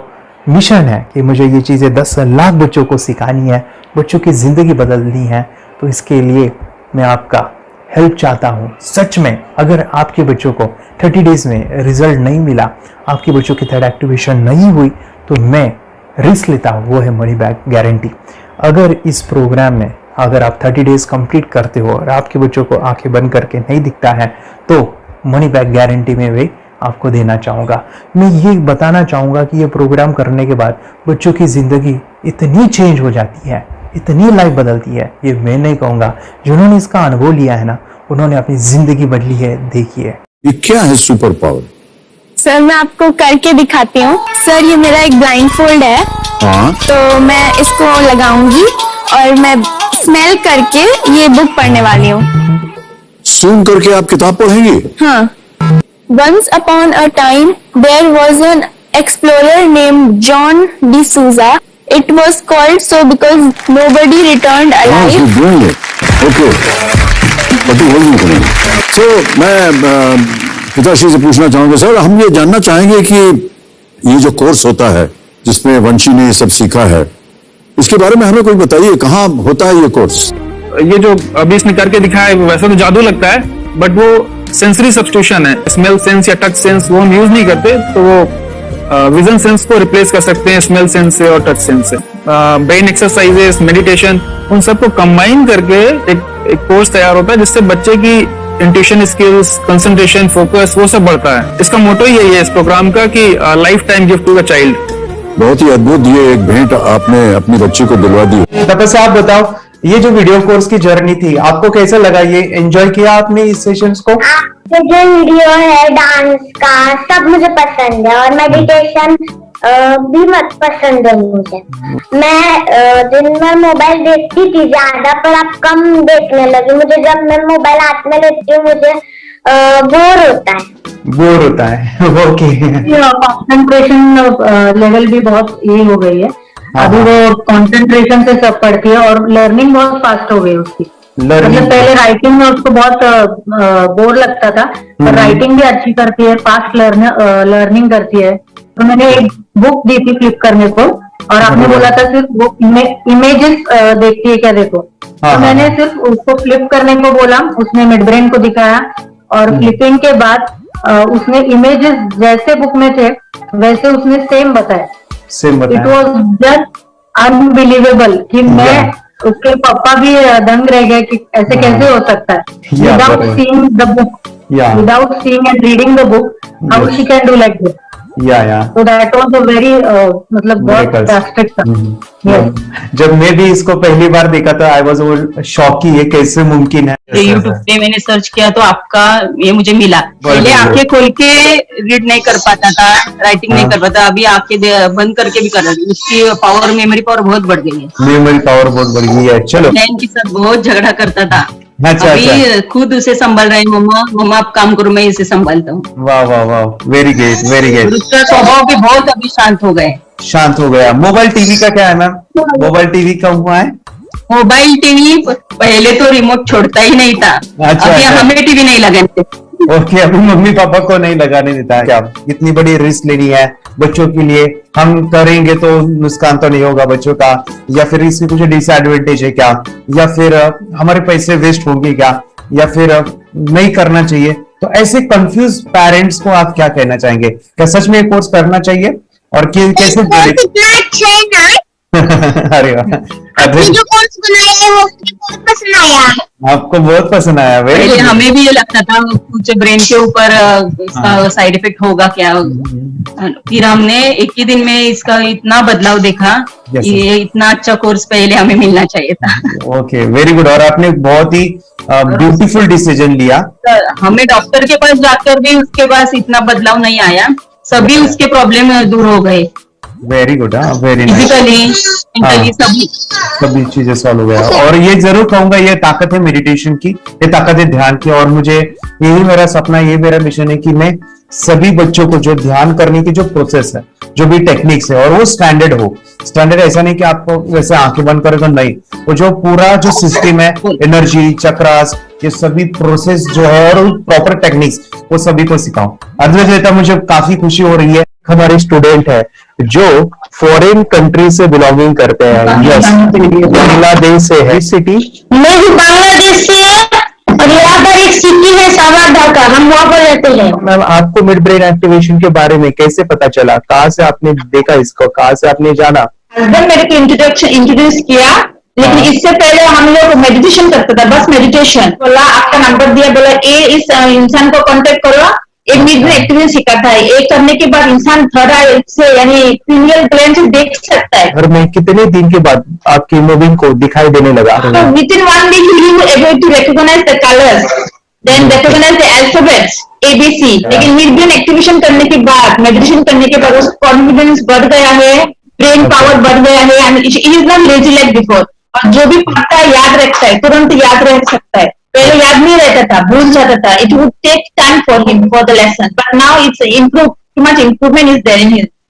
मिशन है कि मुझे ये चीज़ें 10 लाख बच्चों को सिखानी है, बच्चों की ज़िंदगी बदलनी है, तो इसके लिए मैं आपका हेल्प चाहता हूँ। सच में अगर आपके बच्चों को 30 डेज में रिजल्ट नहीं मिला, आपके बच्चों की थर्ड एक्टिवेशन नहीं हुई, तो मैं रिस्क लेता हूँ, वो है मनी बैक गारंटी। अगर इस प्रोग्राम में अगर आप 30 डेज कंप्लीट करते हो और आपके बच्चों को आंखें बंद करके नहीं दिखता है, तो मनी बैक गारंटी में भी आपको देना चाहूँगा। मैं ये बताना चाहूँगा कि ये प्रोग्राम करने के बाद बच्चों की ज़िंदगी इतनी चेंज हो जाती है, इतनी लाइफ बदलती है, ये मैं नहीं कहूँगा। जिन्होंने इसका अनुभव लिया है ना, उन्होंने अपनी ज़िंदगी बदली है। देखिए ये क्या है सुपर पावर? सर, मैं आपको करके दिखाती हूँ। सर, ये मेरा एक ब्लाइंड फोल्ड है। हाँ, तो मैं इसको लगाऊंगी और मैं स्मेल करके ये बुक पढ़ने वाली हूँ। सूंघ करके आप किताब पढ़ेंगी? हाँ। Once upon a time, there was an explorer named John D'Souza. It was called so because nobody returned alive. Okay, sir मैं पिताश्री से पूछना चाहूंगा, सर हम ये जानना चाहेंगे कि ये जो कोर्स होता है जिसमें वंशी ने ये सब सीखा है, इसके बारे में हमें कोई बताइए, कहाँ होता है ये कोर्स? ये जो अभी इसने करके दिखाया है वैसे तो जादू लगता है, बट वो सेंसरी सब्स्टिट्यूशन है। स्मेल सेंस या टच सेंस वो हम यूज नहीं करते, तो वो विजन सेंस को रिप्लेस कर सकते हैं स्मेल सेंस से और टच सेंस से। ब्रेन एक्सरसाइजेस, मेडिटेशन, उन सबको कंबाइन करके एक कोर्स तैयार होता है जिससे बच्चे की इंट्यूशन स्किल्स, कंसंट्रेशन, फोकस वो सब बढ़ता है। इसका मोटो यही है इस प्रोग्राम का कि life time gift to the child. बहुत ही अद्भुत ये एक भेंट आपने अपनी बच्ची को दिलवा दी। तपस्या, आप बताओ, ये जो वीडियो कोर्स की जर्नी थी, आपको कैसा लगा? ये एंजॉय किया आपने इस सेशंस को? जो वीडियो है डांस का, सब मुझे पसंद है, और मेडिटेशन भी मत पसंद है मुझे। मैं दिन में मोबाइल देखती थी ज्यादा, पर अब कम देखने लगी। मुझे जब मैं मोबाइल हाथ में लेती हूँ मुझे बोर होता है। ओके। कंसंट्रेशन लेवल भी बहुत ये हो गई है। अभी वो कंसंट्रेशन से सब पढ़ती है और लर्निंग बहुत फास्ट हो गई उसकी। मतलब पहले राइटिंग में उसको बहुत बोर लगता था, पर राइटिंग भी अच्छी करती है, फास्ट लर्निंग करती है। तो मैंने एक बुक दी थी फ्लिप करने को, और आपने बोला था सिर्फ वो इमेजेस देखती है क्या, देखो। तो मैंने सिर्फ उसको फ्लिप करने को बोला, उसने मिड ब्रेन को दिखाया, और फ्लिपिंग के बाद उसने इमेजेस जैसे बुक में थे वैसे उसने सेम बताया। इट वॉज जस्ट अनबिलीवेबल कि मैं उसके पापा भी दंग रह गए कि ऐसे कैसे हो सकता है। Without seeing the book, without seeing and reading the book, how she can do like this. So that was a very मतलब बहुत ड्रास्टिक था। जब मैं भी इसको पहली बार देखा था आई वाज शॉक कि ये कैसे मुमकिन है। यूट्यूब पे मैंने सर्च किया तो आपका ये मुझे मिला। पहले आंखें खोल के रीड नहीं कर पाता था, राइटिंग नहीं कर पाता, अभी आंखें बंद करके भी कर रहा है। उसकी पावर, मेमोरी पावर बहुत बढ़ गई है। मेमोरी पावर बहुत बढ़ गई है। चलो, के साथ बहुत झगड़ा करता था। अच्छा, अभी खुद उसे संभाल रहे हैं। मम्मा आप काम करो, मैं इसे संभालता हूँ। वाह वाह वाह, वेरी गुड वेरी गुड। उसका स्वभाव भी बहुत अभी शांत हो गया। मोबाइल टीवी का क्या है मैम? मोबाइल टीवी का हुआ है? मोबाइल टीवी पहले तो रिमोट छोड़ता ही नहीं था। अच्छा, अभी हमें टीवी नहीं लगाने। ओके, अभी मम्मी पापा को नहीं लगाने देता है। क्या इतनी बड़ी रिस्क लेनी है बच्चों के लिए? हम करेंगे तो नुकसान तो नहीं होगा बच्चों का, या फिर इसकी कुछ डिसएडवांटेज है क्या, या फिर हमारे पैसे वेस्ट होंगे क्या, या फिर नहीं करना चाहिए? तो ऐसे कंफ्यूज पेरेंट्स को आप क्या कहना चाहेंगे? क्या सच में कोर्स करना चाहिए और कैसे? अरे जो कोर्स बनाया वो बहुत पसंद आया। आपको बहुत पसंद आया? पहले हमें भी ये लगता था कुछ ब्रेन के ऊपर साइड इफेक्ट होगा क्या, फिर हमने एक ही दिन में इसका इतना बदलाव देखा कि ये इतना अच्छा कोर्स पहले हमें मिलना चाहिए था। Okay, very good. और आपने बहुत ही ब्यूटीफुल डिसीजन लिया। हमें डॉक्टर के पास जाकर भी उसके पास इतना बदलाव नहीं आया, सभी उसके प्रॉब्लम दूर हो गए। Very good, very nice. सभी चीजें सॉल्व हो गया। और ये जरूर कहूंगा, ये ताकत है मेडिटेशन की, ये ताकत है ध्यान की। और मुझे यही मेरा सपना, ये मेरा मिशन है कि मैं सभी बच्चों को जो ध्यान करने की जो प्रोसेस है, जो भी टेक्निक्स है, और वो स्टैंडर्ड हो। स्टैंडर्ड ऐसा नहीं कि आपको वैसे आंखें बंद करेगा, नहीं, वो जो पूरा जो सिस्टम है, एनर्जी चक्रास, ये सभी प्रोसेस जो है और प्रॉपर टेक्निक्स, वो सभी को सिखाऊं। अद्वैत, मुझे काफी खुशी हो रही है। हमारे स्टूडेंट है जो फॉरेन कंट्री से बिलोंगिंग करते हैं। यस, बांग्लादेश से है। सिटी मैं भी बांग्लादेश से, और यहाँ पर एक सिटी है सावादा का, हम वहाँ पर रहते हैं। मैम, आपको मिड ब्रेन एक्टिवेशन के बारे में कैसे पता चला? कहाँ से आपने देखा इसको, कहाँ से आपने जाना? हस्बैंड मेरे को इंट्रोड्यूस किया, लेकिन इससे पहले हम लोग मेडिटेशन करते थे, बस मेडिटेशन। बोला आपका नंबर दिया, बोला ये इस इंसान को कांटेक्ट करो, एक मिड ब्रेन एक्टिवेशन सिखाता है। एक करने के बाद इंसान थर्ड आई से यानी पिनियल ग्लैंड से देख सकता है। और मैं कितने दिन के बाद आपकी मूविंग को दिखाई देने लगा? Within 1 week you will able to recognise the colours, then recognise the alphabets ABC। लेकिन मिड ब्रेन एक्टिवेशन करने के बाद, मेडिटेशन करने के बाद उसका कॉन्फिडेंस बढ़ गया है, ब्रेन पावर बढ़ गया है, and he is not lazy like before. और जो भी पढ़ता है याद रखता है, तुरंत याद रख सकता है। पहले याद नहीं रहता था, भूल जाता था। It would take time for him for the lesson, but now it's improve, too much improvement is there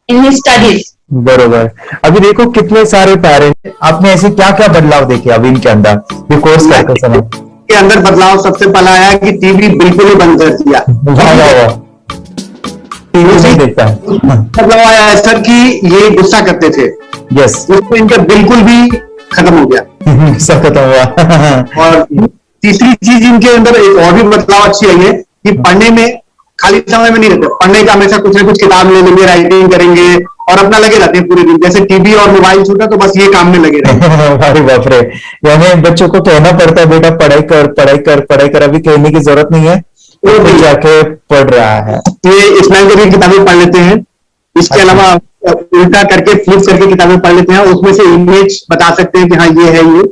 in his studies. बरोबर। अभी देखो कितने सारे पेरेंट्स, आपने ऐसे क्या क्या बदलाव देखे अभी इनके अंदर ये कोर्स करते समय? के अंदर बदलाव सबसे पहला आया कि टीवी बिल्कुल ही बंद कर दिया। टीवी नहीं देखता है। बदलाव आया सर कि ये गुस्सा करते थे। यस, उसको इनका बिल्कुल भी खत्म हो गया। सब खत्म हुआ। और तीसरी चीज इनके अंदर एक और भी बदलाव अच्छी आई है कि पढ़ने में खाली समय में नहीं रहते, पढ़ने का हमेशा कुछ ना कुछ किताब ले लेंगे, राइटिंग करेंगे और अपना लगे रहते हैं पूरे दिन। जैसे टीवी और मोबाइल छूटा तो बस ये काम में लगे रहते। अरे बाप रे, यानी बच्चों को कहना पड़ता है बेटा पढ़ाई कर पढ़ाई कर पढ़ाई कर, अभी कहने की जरूरत नहीं है, वो भी जाके पढ़ रहा है। ये इस्लाम की किताबें पढ़ लेते हैं, इसके अलावा उल्टा करके फ्लिप करके किताबें पढ़ लेते हैं, उसमें से इमेज बता सकते हैं कि हाँ ये है ये।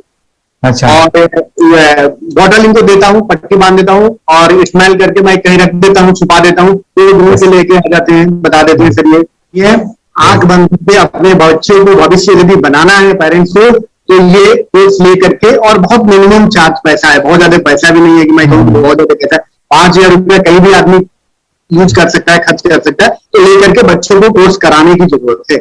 अच्छा। और बॉटल इनको देता हूँ, पट्टी बांध देता हूँ और स्मेल करके मैं कहीं रख देता हूँ, छुपा देता हूँ, तो ढूंढ के लेके आ जाते हैं, बता देते हैं सर ये है। आंख बंद करके अपने बच्चों को भविष्य यदि बनाना है पेरेंट्स को, तो ये कोर्स ले करके, और बहुत मिनिमम चार्ज पैसा है, बहुत ज्यादा पैसा भी नहीं है कि मैं कहूँ बहुत ज्यादा पैसा है। 5,000 रुपया कहीं भी आदमी यूज कर सकता है, खर्च कर सकता है, तो लेकर के बच्चों को कोर्स कराने की जरूरत है।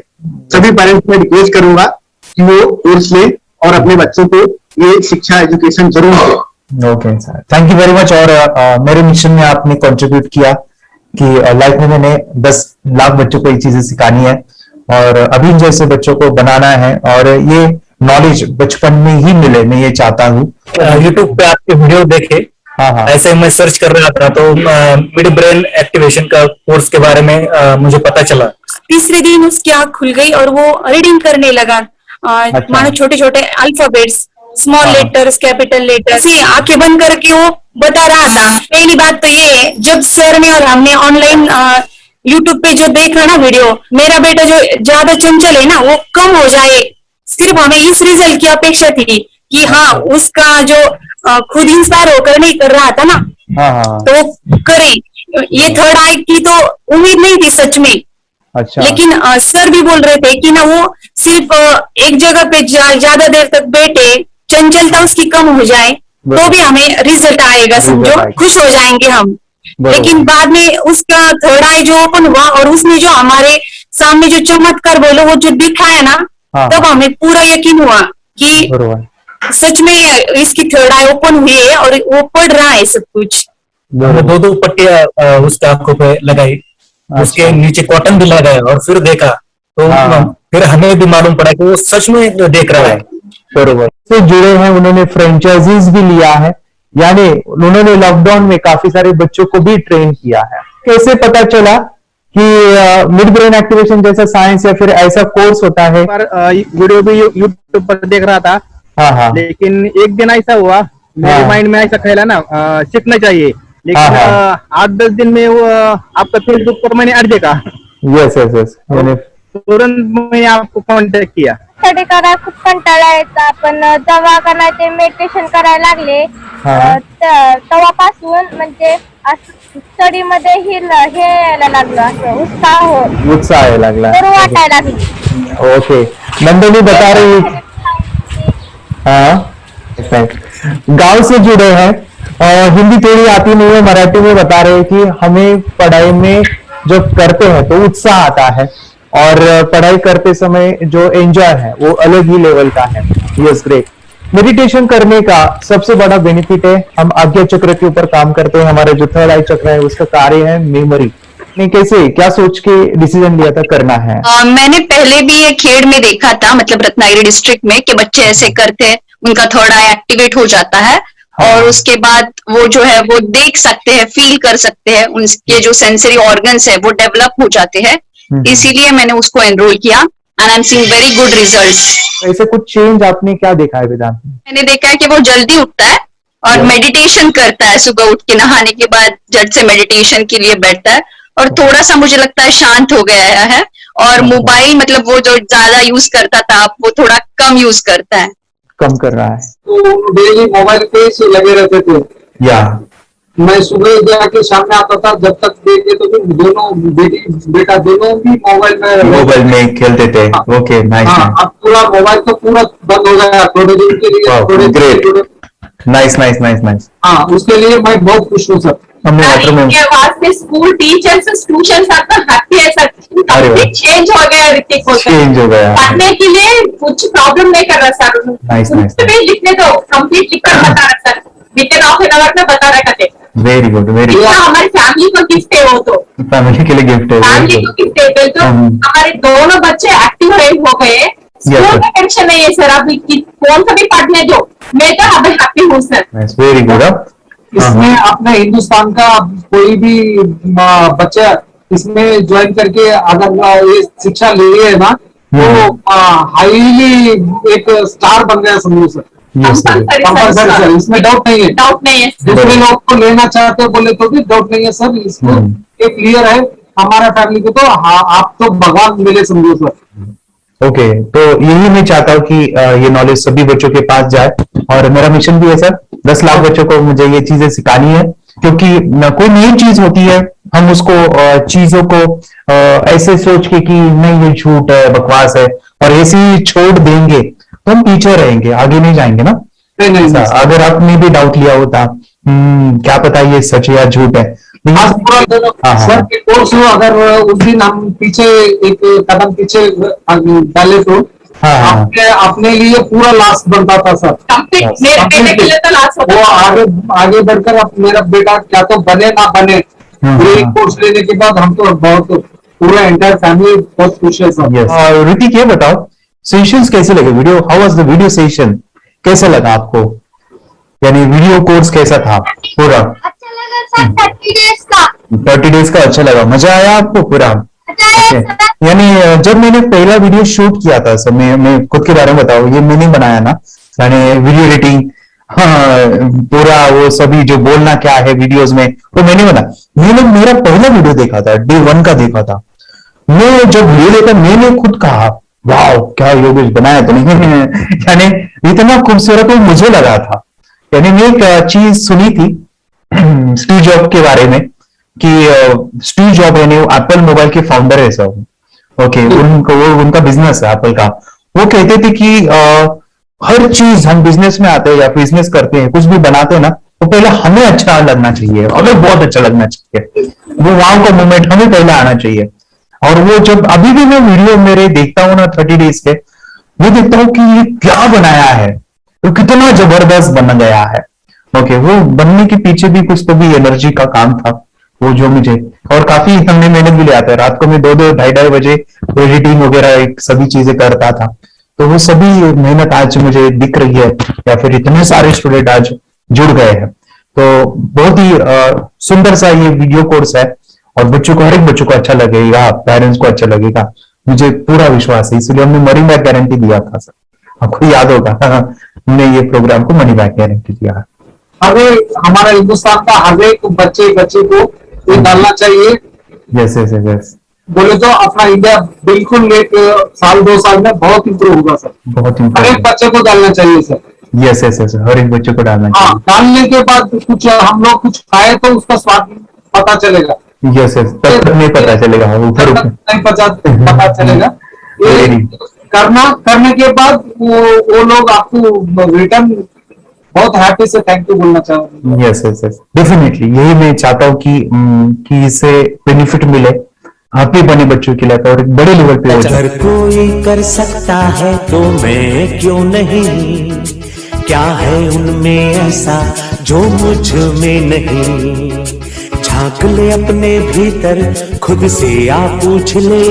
सभी पेरेंट्स में रिक्वेस्ट करूंगा कि वो कोर्स ले और अपने बच्चों को ये शिक्षा एजुकेशन जरूर दे। Okay sir, thank you very much. और मेरे मिशन में आपने कंट्रीब्यूट किया कि लाइफ में मैंने 10 लाख बच्चों को ये चीजें सिखानी है और अभी जैसे बच्चों को बनाना है, और ये नॉलेज बचपन में ही मिले, मैं ये चाहता हूँ। यूट्यूब पे आपके वीडियो देखे, ऐसे मैं सर्च कर रहा था तो मिड ब्रेन एक्टिवेशन का कोर्स के बारे में मुझे पता चला। तीसरे दिन उसकी आंख खुल गई और वो रीडिंग करने लगा, मानो छोटे छोटे alphabets, small letters, capital letters, आंखें बंद करके वो बता रहा था। पहली बात तो ये है, जब सर ने और हमने ऑनलाइन यूट्यूब पे जो देखा ना वीडियो, मेरा बेटा जो ज्यादा चंचल है ना वो कम हो जाए, सिर्फ हमें इस रिजल्ट की अपेक्षा थी कि हाँ उसका जो खुद इंस्पायर होकर नहीं कर रहा था ना, तो करे। ये थर्ड आई की तो उम्मीद नहीं थी सच में। अच्छा। लेकिन सर भी बोल रहे थे कि ना वो सिर्फ एक जगह पे ज्यादा देर तक बैठे, चंचलता उसकी कम हो जाए तो भी हमें रिजल्ट आएगा, समझो, खुश हो जाएंगे हम। लेकिन बाद में उसका थर्ड आई जो ओपन हुआ और उसने जो हमारे सामने जो चमत्कार बोलो वो जो दिखाया ना, तब हमें पूरा यकीन हुआ कि सच में इसकी थर्ड आई ओपन हुई है और वो पढ़ रहा है सब कुछ। हमने 2 पट्टियां उसके आंखों पे लगाई, उसके नीचे कॉटन भी लगाया और फिर देखा तो फिर हमें भी मालूम पड़ा कि वो सच में देख रहा है। बरोबर से जुड़े हैं, उन्होंने फ्रेंचाइजीज भी लिया है, यानी उन्होंने लॉकडाउन में काफी सारे बच्चों को भी ट्रेन किया है। कैसे पता चला कि मिड ब्रेन एक्टिवेशन जैसा साइंस या फिर ऐसा कोर्स होता है? वीडियो भी यूट्यूब पर देख रहा था, लेकिन एक दिन ऐसा हुआ मेरे माइंड में ऐसा ख्याल ना सीखना चाहिए, लेकिन 8-10 दिन में वो आपका फेसबुक पर मैंने ऐड देखा। यस यस यस, तुरंत मैंने आपको कॉन्टॅक्ट किया। स्टडी करायला खूप कंटाळा यायचा, पण जेव्हा का नाही ते मेडिटेशन करायला लागले तेव्हापासून म्हणजे स्टडी मध्ये हे यायला लागलं, असं उत्साह यायला लागला, बरं वाटायला लागलं। ओके, नंदिनी बता रही, गांव से जुड़े हैं और हिंदी थोड़ी आती नहीं है, मराठी में बता रहे हैं कि हमें पढ़ाई में जब करते हैं तो उत्साह आता है और पढ़ाई करते समय जो एंजॉय है वो अलग ही लेवल का है। Yes, great. मेडिटेशन करने का सबसे बड़ा बेनिफिट है, हम आज्ञा चक्र के ऊपर काम करते हैं, हमारे जो थर्ड आई चक्र है उसका कार्य है मेमोरी। ने कैसे क्या सोच के डिसीजन लिया था करना है? मैंने पहले भी ये खेड़ में देखा था, मतलब रत्नागिरी डिस्ट्रिक्ट में, कि बच्चे ऐसे करते हैं, उनका थर्ड आई एक्टिवेट हो जाता है और उसके बाद वो जो है वो देख सकते हैं, फील कर सकते हैं, उनके जो सेंसरी ऑर्गन्स है वो डेवलप हो जाते हैं। इसीलिए मैंने उसको एनरोल किया and I am seeing very good results. ऐसे कुछ चेंज आपने क्या देखा है वेदांत में? मैंने देखा है कि वो जल्दी उठता है और मेडिटेशन करता है, सुबह उठ के नहाने के बाद झट से मेडिटेशन के लिए बैठता है और थोड़ा सा मुझे लगता है शांत हो गया है, और मोबाइल मतलब वो जो ज्यादा यूज करता था वो थोड़ा कम यूज करता है, कम कर रहा है। तो डेली मोबाइल पे से लगे रहते थे, या मैं सुबह जाके शाम में आता था, जब तक देखे तो फिर दोनों बेटा दोनों भी मोबाइल में खेलते थे। Okay, nice. अब पूरा मोबाइल तो पूरा बंद हो गया थोड़े दिन के लिए। Great, nice nice nice nice. हाँ, उसके लिए मैं बहुत खुश हूँ सर। वास्ते स्कूल टीचर्स ट्यूशन हैप्पी है सर, चेंज हो गया, ऋतिक चेंज हो गया, पढ़ने के लिए कुछ प्रॉब्लम नहीं कर रहा सर। नाइस नाइस, लिखने दो, कंप्लीट लिखकर बता रहा sir, within half an hour में बता रहा करते। Very good, very good. हमारी फैमिली को गिफ्ट है, वो तो फैमिली के लिए गिफ्ट है, फैमिली को गिफ्ट है। तो हमारे दोनों बच्चे एक्टिव हो गए, स्कूल का टेंशन नहीं है सर, अभी कौन सा भी पढ़ने दो, मैं तो अभी हैप्पी हूँ सर। Very good. इसमें अपने हिंदुस्तान का कोई भी बच्चा इसमें ज्वाइन करके अगर ये शिक्षा ले है ना, तो हाईली एक स्टार बन गया समझो सर। सर इसमें डाउट नहीं है, डाउट नहीं है। दूसरे लोग को लेना चाहते बोले तो भी डाउट नहीं है सर, इसको एक क्लियर है हमारा फैमिली को, तो आप तो भगवान मिले समझो सर। ओके, तो यही मैं चाहता हूँ कि ये नॉलेज सभी बच्चों के पास जाए, और मेरा मिशन भी है सर, 10 लाख बच्चों को मुझे ये चीजें सिखानी है, क्योंकि कोई नई चीज होती है हम उसको चीजों को ऐसे सोच के कि नहीं ये झूठ है, बकवास है, और ऐसे ही छोड़ देंगे तो हम पीछे रहेंगे, आगे नहीं जाएंगे ना। नहीं। अगर आपने भी डाउट लिया होता क्या पता ये सच है या झूठ है। सर कोर्स अगर उस दिन हम पीछे एक कदम पीछे डाले तो अपने लिए पूरा लास्ट बनता था सर। मेरे बेटे के लिए तो लास्ट होता वो आगे बढ़कर अब मेरा बेटा क्या तो बने ना बने, ये कोर्स लेने के बाद हम तो बहुत पूरा एंटायर फैमिली बहुत खुश है सर। ऋतिक ये बताओ सेशंस कैसे लगे, video how was the video session, कैसा लगा आपको, यानी वीडियो कोर्स कैसा था पूरा? अच्छा लगा सर, 30 डेज का अच्छा लगा, मजा आया आपको पूरा? यानी जब मैंने पहला वीडियो शूट किया था सर, मैं खुद के बारे में बताऊं, ये मैंने बनाया ना, यानी वीडियो एडिटिंग, पूरा वो सभी जो बोलना क्या है वीडियोस में वो मैंने बना। मैंने मेरा पहला वीडियो देखा था, डे 1 का देखा था। मैं जब वीडियो देखा मैंने खुद कहा वाह क्या योगेश बनाया तो नहीं यानी इतना खूबसूरत वो मुझे लगा था। यानी मैं एक चीज सुनी थी स्टीव जॉब के बारे में कि स्टीव जॉब यानी एप्पल मोबाइल के फाउंडर है सब, ओके, उनका बिजनेस है एप्पल का। वो कहते थे कि हर चीज हम बिजनेस में आते हैं या बिजनेस करते हैं, कुछ भी बनाते हैं ना, तो पहले हमें अच्छा लगना चाहिए, हमें बहुत अच्छा लगना चाहिए, वो वाव का मोमेंट हमें पहले आना चाहिए। और वो जब अभी भी मैं वीडियो मेरे देखता हूँ ना 30 डेज के, वो देखता हूँ कि ये क्या बनाया है, तो कितना जबरदस्त बन गया है। ओके, वो बनने के पीछे भी कुछ तो भी एनर्जी का काम था वो, जो मुझे और काफी हमने मेहनत भी लिया था। रात को मैं 2-2 ढाई बजे एडिटिंग वगैरह सभी चीजें करता था, तो वो सभी मेहनत आज मुझे दिख रही है, या फिर इतने सारे स्टूडेंट आज जुड़ गए हैं। तो बहुत ही सुंदर सा ये वीडियो कोर्स है और बच्चों को, हर एक बच्चों को अच्छा लगेगा, पेरेंट्स को अच्छा लगेगा, मुझे पूरा विश्वास है। इसलिए हमने मनी बैक गारंटी दिया था सर, आपको याद होगा हमने ये प्रोग्राम को मनी बैक गारंटी दिया। हमें हमारा हिंदुस्तान का हर एक बच्चे को ये डालना चाहिए। यस यस यस, बोले तो अपना इंडिया बिल्कुल एक साल 2 साल में बहुत इम्प्रूव होगा सर, बहुत हर एक बच्चे को डालना चाहिए सर। यस यस यस, हर एक बच्चे को डालना चाहिए। डालने के बाद कुछ हम लोग कुछ खाए तो उसका स्वाद पता चलेगा। यस यस, तब नहीं पता चलेगा, ऊपर नहीं पता चलेगा। ये करने के बाद वो लोग आपको रिटर्न बहुत हैप्पी से थैंक यू बोलना चाहूंगा। यस यस यस, डेफिनेटली यही मैं चाहता हूँ कि इससे बेनिफिट मिले हैप्पी बने बच्चों के लिए और एक बड़े लेवल पे हो जाए। अगर कोई कर सकता है तो मैं क्यों नहीं, क्या है उनमें ऐसा जो मुझ में नहीं। झांक ले अपने भीतर खुद से आ पूछ ले,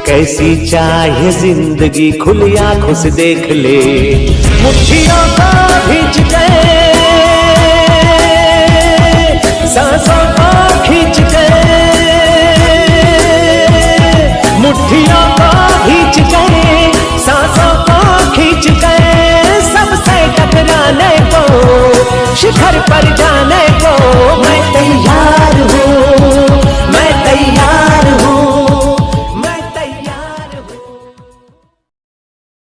कैसी चाहे जिंदगी खुली आंखों से देख ले। मुट्ठियों को खींच गए, सांसों को खींच गए, मुट्ठियों को खींच गए, सांसों को खींच गए, सबसे टकराने को शिखर पर